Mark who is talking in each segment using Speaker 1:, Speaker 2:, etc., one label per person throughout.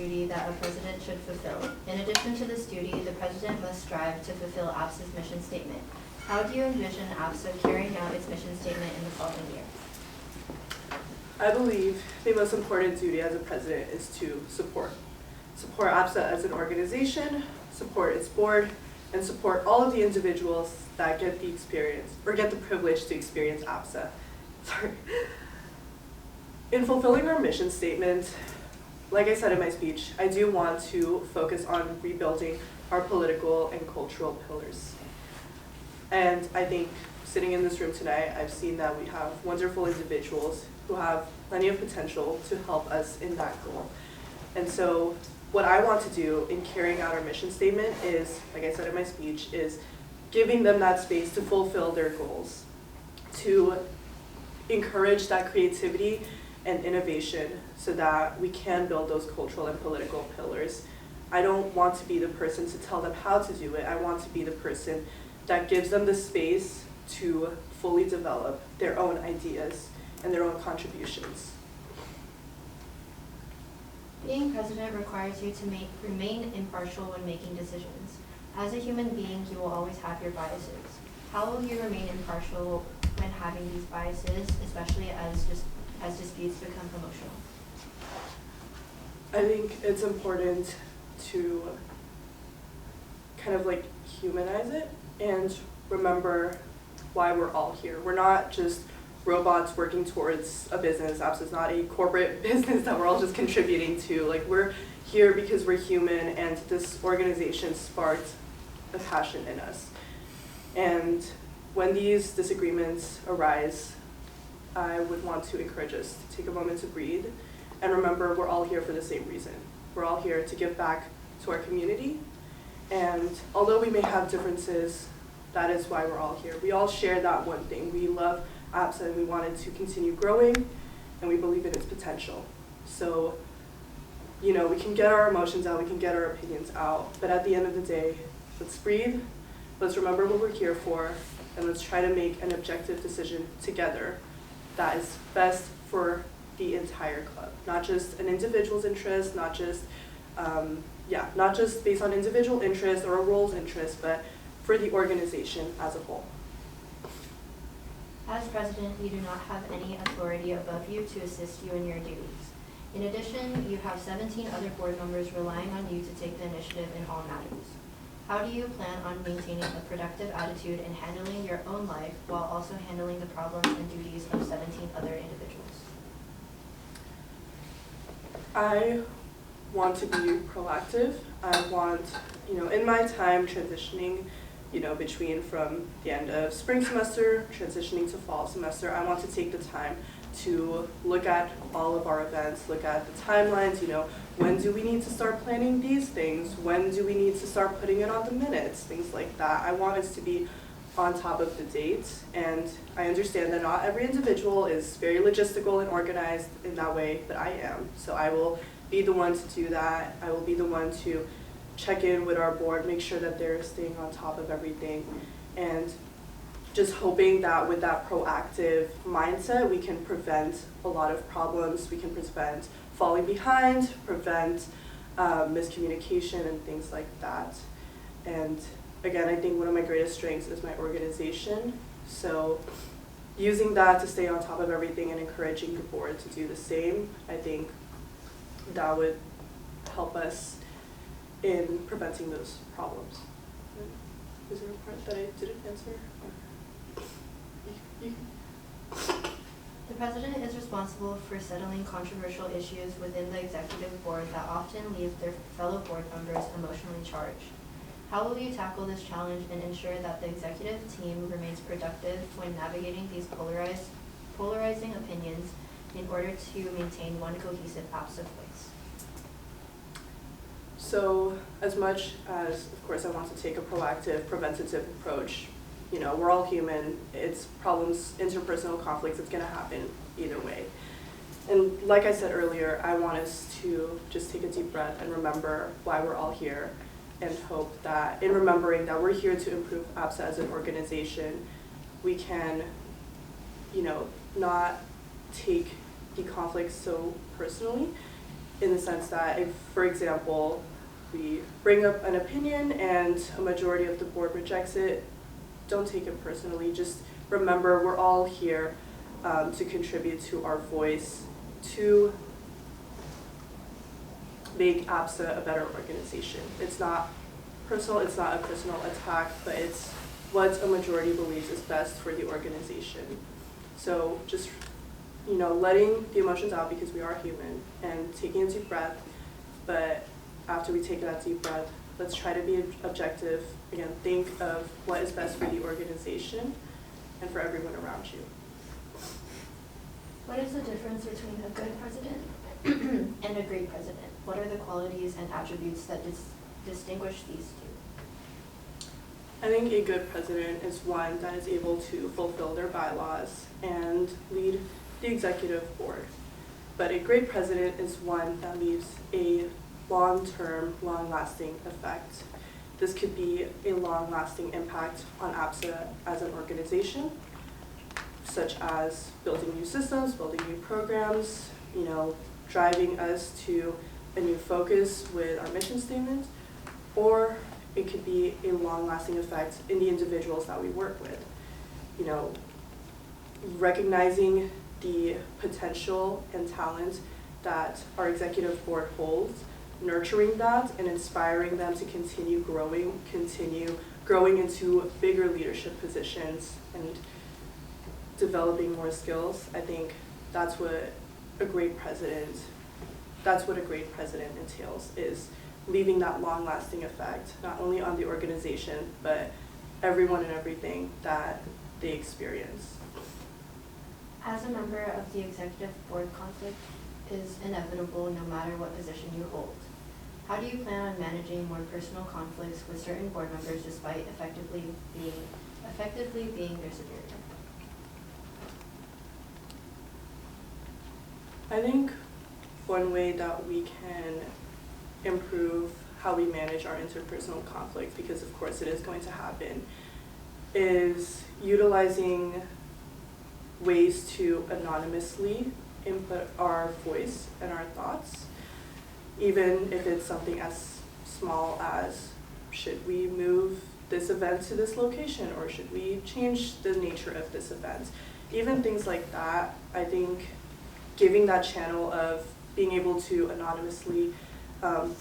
Speaker 1: duty that a president should fulfill. In addition to this duty, the president must strive to fulfill APSA's mission statement. How do you envision APSA carrying out its mission statement in the following year?
Speaker 2: I believe the most important duty as a president is to support APSA as an organization, support its board, and support all of the individuals that get the experience, or get the privilege to experience APSA. Sorry. In fulfilling our mission statement, like I said in my speech, I do want to focus on rebuilding our political and cultural pillars. And I think sitting in this room tonight, I've seen that we have wonderful individuals who have plenty of potential to help us in that goal. And so what I want to do in carrying out our mission statement is, like I said in my speech, is giving them that space to fulfill their goals, to encourage that creativity and innovation so that we can build those cultural and political pillars. I don't want to be the person to tell them how to do it. I want to be the person that gives them the space to fully develop their own ideas and their own contributions.
Speaker 1: Being president requires you to remain impartial when making decisions. As a human being, you will always have your biases. How will you remain impartial when having these biases, especially as disputes become emotional?
Speaker 2: I think it's important to kind of like humanize it and remember why we're all here. We're not just robots working towards a business. APSA is not a corporate business that we're all just contributing to. Like, we're here because we're human, and this organization sparked a passion in us. And when these disagreements arise, I would want to encourage us to take a moment to breathe and remember we're all here for the same reason. We're all here to give back to our community, and although we may have differences, that is why we're all here. We all share that one thing. We love APSA and we want it to continue growing, and we believe in its potential. So, we can get our emotions out, we can get our opinions out, but at the end of the day, let's breathe, let's remember what we're here for, and let's try to make an objective decision together that is best for the entire club. Not just an individual's interest, not just based on individual interest or a role's interest, but for the organization as a whole.
Speaker 1: As president, you do not have any authority above you to assist you in your duties. In addition, you have 17 other board members relying on you to take the initiative in all matters. How do you plan on maintaining a productive attitude and handling your own life while also handling the problems and duties of 17 other individuals?
Speaker 2: I want to be proactive. I want, in my time transitioning, between from the end of spring semester, transitioning to fall semester, I want to take the time to look at all of our events, look at the timelines, when do we need to start planning these things? When do we need to start putting it on the minutes? Things like that. I want us to be on top of the dates, and I understand that not every individual is very logistical and organized in that way, but I am. So I will be the one to do that. I will be the one to check in with our board, make sure that they're staying on top of everything, and just hoping that with that proactive mindset, we can prevent a lot of problems. We can prevent falling behind, prevent miscommunication and things like that. And again, I think one of my greatest strengths is my organization. So using that to stay on top of everything and encouraging the board to do the same, I think that would help us in preventing those problems. Is there a part that I didn't answer?
Speaker 1: The president is responsible for settling controversial issues within the executive board that often leave their fellow board members emotionally charged. How will you tackle this challenge and ensure that the executive team remains productive when navigating these polarizing opinions in order to maintain one cohesive APSA voice?
Speaker 2: So as much as, of course, I want to take a proactive, preventative approach, we're all human. It's problems, interpersonal conflicts, it's going to happen either way. And like I said earlier, I want us to just take a deep breath and remember why we're all here, and hope that in remembering that we're here to improve APSA as an organization, we can, not take the conflicts so personally. in the sense that if, for example, we bring up an opinion and a majority of the board rejects it, don't take it personally. Just remember we're all here to contribute to our voice, to make APSA a better organization. It's not personal, it's not a personal attack, but it's what a majority believes is best for the organization. So just, letting the emotions out because we are human and taking a deep breath, but after we take that deep breath, let's try to be objective. Again, think of what is best for the organization and for everyone around you.
Speaker 1: What is the difference between a good president and a great president? What are the qualities and attributes that distinguish these two?
Speaker 2: I think a good president is one that is able to fulfill their bylaws and lead the executive board. But a great president is one that leaves a long-term, long-lasting effect. This could be a long-lasting impact on APSA as an organization, such as building new systems, building new programs, driving us to a new focus with our mission statement, or it could be a long-lasting effect in the individuals that we work with. Recognizing the potential and talent that our executive board holds, nurturing that and inspiring them to continue growing into bigger leadership positions and developing more skills. I think that's what a great president entails, is leaving that long-lasting effect, not only on the organization, but everyone and everything that they experience.
Speaker 1: As a member of the executive board, conflict is inevitable no matter what position you hold. How do you plan on managing more personal conflicts with certain board members despite effectively being their superior?
Speaker 2: I think one way that we can improve how we manage our interpersonal conflicts, because of course it is going to happen, is utilizing ways to anonymously input our voice and our thoughts, even if it's something as small as, should we move this event to this location, or should we change the nature of this event? Even things like that, I think giving that channel of being able to anonymously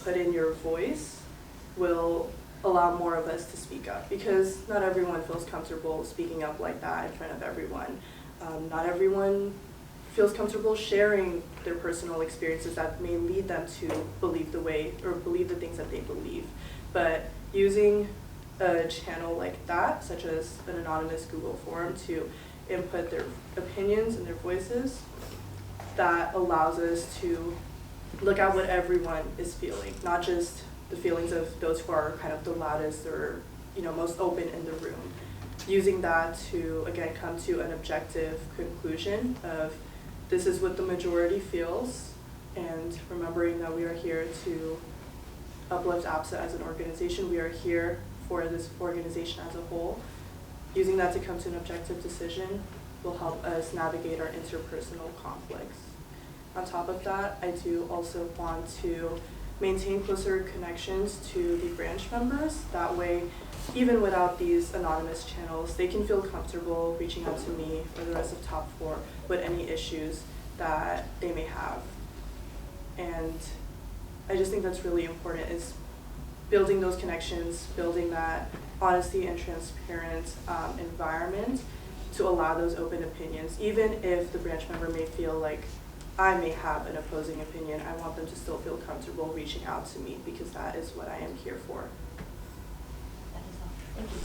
Speaker 2: put in your voice will allow more of us to speak up, because not everyone feels comfortable speaking up like that in front of everyone. Not everyone feels comfortable sharing their personal experiences that may lead them to believe the things that they believe. But using a channel like that, such as an anonymous Google form, to input their opinions and their voices, that allows us to look at what everyone is feeling, not just the feelings of those who are kind of the loudest or most open in the room. Using that to, again, come to an objective conclusion of this is what the majority feels, and remembering that we are here to uplift APSA as an organization. We are here for this organization as a whole. Using that to come to an objective decision will help us navigate our interpersonal conflicts. On top of that, I do also want to maintain closer connections to the branch members. That way, even without these anonymous channels, they can feel comfortable reaching out to me or the rest of Top 4 with any issues that they may have. And I just think that's really important, is building those connections, building that honesty and transparent environment to allow those open opinions. Even if the branch member may feel like I may have an opposing opinion, I want them to still feel comfortable reaching out to me, because that is what I am here for.
Speaker 1: That is all. Thank you.